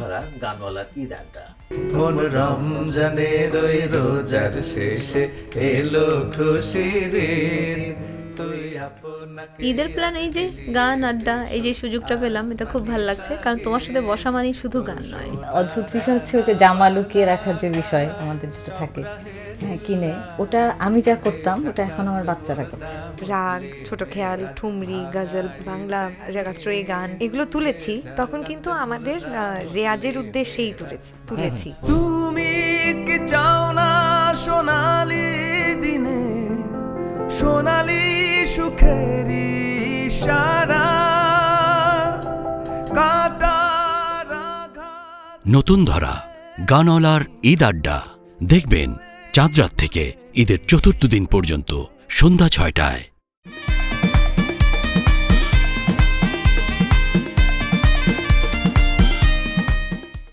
ধরা গানওয়ালার ঈদ আড্ডা। মন রমজানের ওই রোজার শেষে এলো খুশির ঈদ, তুই আপনাকে। ঈদের প্ল্যান এই যে গান আড্ডা, এই যে সুযোগটা পেলাম, এটা খুব ভালো লাগছে, কারণ তোমার সাথে বসা মানেই শুধু গান নয়। অদ্ভুত বিষয় হচ্ছে ওই যে জামা লুকিয়ে রাখার যে বিষয় আমাদের যেটা থাকে, হ্যাঁ কিনে, ওটা আমি যা করতাম ওটা এখন আমার বাচ্চারা করছে। রাগ, ছোট খেয়াল, ঠুমরি, গজল, বাংলা রাগাশ্রয়ী গান এগুলো তুলেছি, তখন কিন্তু আমাদের রেয়াজের উদ্দেশ্যেই তুলেছি। তুমি কি চাও না সোনালি দিনে সোনালি সুখেরি সারা কাটার আঘাত। নতুন ধরা গানওয়ালার ঈদ আড্ডা দেখবেন চাঁদ রাত থেকে ঈদের চতুর্থ দিন পর্যন্ত সন্ধ্যা ৬টায়।